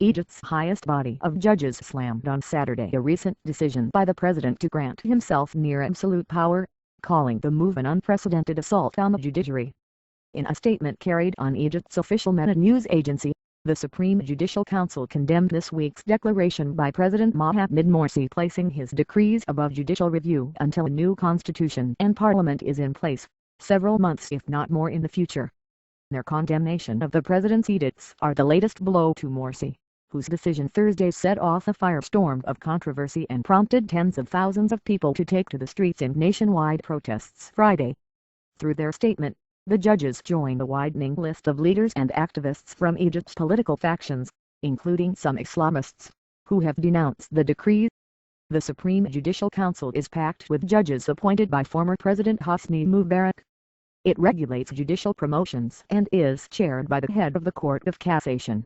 Egypt's highest body of judges slammed on Saturday a recent decision by the president to grant himself near absolute power, calling the move an unprecedented assault on the judiciary. In a statement carried on Egypt's official Meta news agency, the Supreme Judicial Council condemned this week's declaration by President Mohamed Morsi placing his decrees above judicial review until a new constitution and parliament is in place, several months if not more in the future. Their condemnation of the president's edicts are the latest blow to Morsi, whose decision Thursday set off a firestorm of controversy and prompted tens of thousands of people to take to the streets in nationwide protests Friday. Through their statement, the judges joined a widening list of leaders and activists from Egypt's political factions, including some Islamists, who have denounced the decrees. The Supreme Judicial Council is packed with judges appointed by former President Hosni Mubarak. It regulates judicial promotions and is chaired by the head of the Court of Cassation.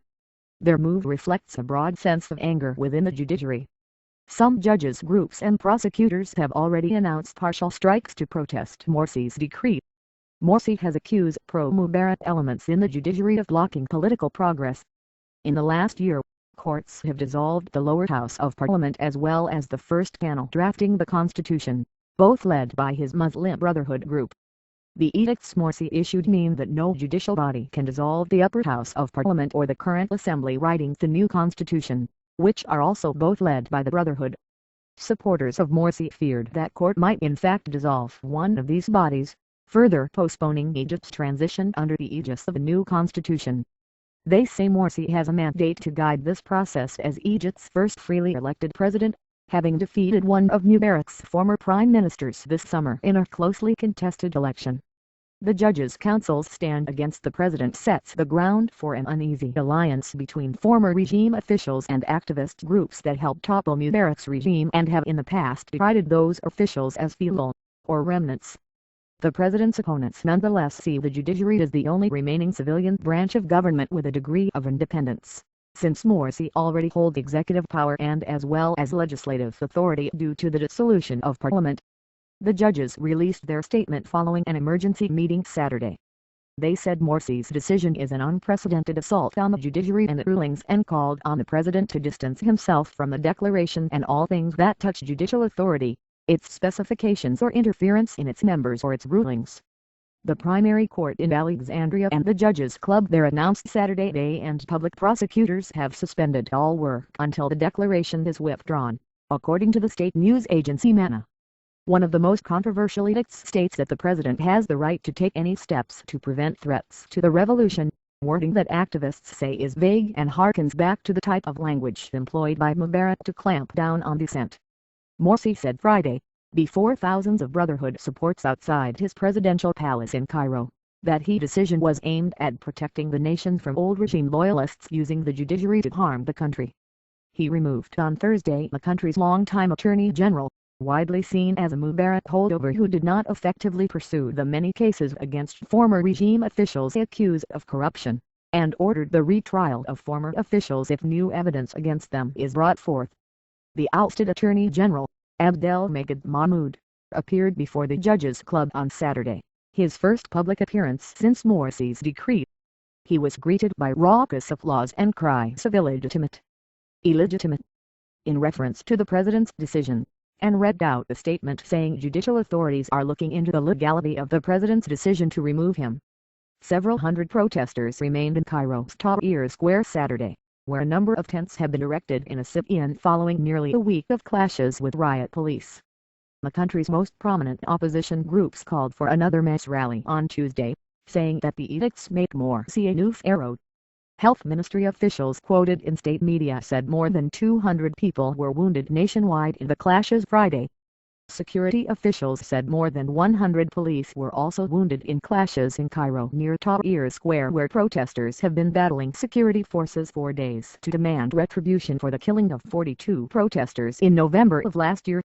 Their move reflects a broad sense of anger within the judiciary. Some judges' groups and prosecutors have already announced partial strikes to protest Morsi's decree. Morsi has accused pro-Mubarak elements in the judiciary of blocking political progress. In the last year, courts have dissolved the lower house of parliament as well as the first panel drafting the constitution, both led by his Muslim Brotherhood group. The edicts Morsi issued mean that no judicial body can dissolve the upper house of parliament or the current assembly writing the new constitution, which are also both led by the Brotherhood. Supporters of Morsi feared that court might in fact dissolve one of these bodies, further postponing Egypt's transition under the aegis of a new constitution. They say Morsi has a mandate to guide this process as Egypt's first freely elected president, having defeated one of Mubarak's former prime ministers this summer in a closely contested election. The Judges' Council's stand against the president sets the ground for an uneasy alliance between former regime officials and activist groups that helped topple Mubarak's regime and have in the past derided those officials as feeble, or remnants. The president's opponents nonetheless see the judiciary as the only remaining civilian branch of government with a degree of independence, since Morsi already holds executive power and as well as legislative authority due to the dissolution of parliament. The judges released their statement following an emergency meeting Saturday. They said Morsi's decision is an unprecedented assault on the judiciary and its rulings and called on the president to distance himself from the declaration and all things that touch judicial authority, its specifications or interference in its members or its rulings. The primary court in Alexandria and the Judges' Club there announced Saturday and public prosecutors have suspended all work until the declaration is withdrawn, according to the state news agency MENA. One of the most controversial edicts states that the president has the right to take any steps to prevent threats to the revolution, wording that activists say is vague and harkens back to the type of language employed by Mubarak to clamp down on dissent. Morsi said Friday, before thousands of Brotherhood supports outside his presidential palace in Cairo, that his decision was aimed at protecting the nation from old regime loyalists using the judiciary to harm the country. He removed on Thursday the country's longtime attorney general, widely seen as a Mubarak holdover who did not effectively pursue the many cases against former regime officials accused of corruption, and ordered the retrial of former officials if new evidence against them is brought forth. The ousted Attorney General, Abdelmajid Mahmoud, appeared before the Judges' Club on Saturday, his first public appearance since Morsi's decree. He was greeted by raucous applause and cries of illegitimate, in reference to the president's decision, and read out a statement saying judicial authorities are looking into the legality of the president's decision to remove him. Several hundred protesters remained in Cairo's Tahrir Square Saturday, where a number of tents have been erected in a sit-in following nearly a week of clashes with riot police. The country's most prominent opposition groups called for another mass rally on Tuesday, saying that the edicts make Morsi a new pharaoh. Health Ministry officials quoted in state media said more than 200 people were wounded nationwide in the clashes Friday. Security officials said more than 100 police were also wounded in clashes in Cairo near Tahrir Square where protesters have been battling security forces for days to demand retribution for the killing of 42 protesters in November of last year.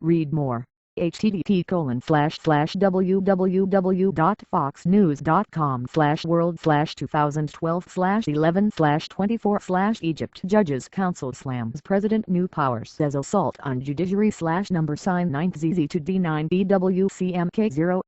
Read more. http://www.foxnews.com/world/2012/11/24 Egypt Council slams President New Powers says assault on judiciary #$9ZZ2D9BWCMK0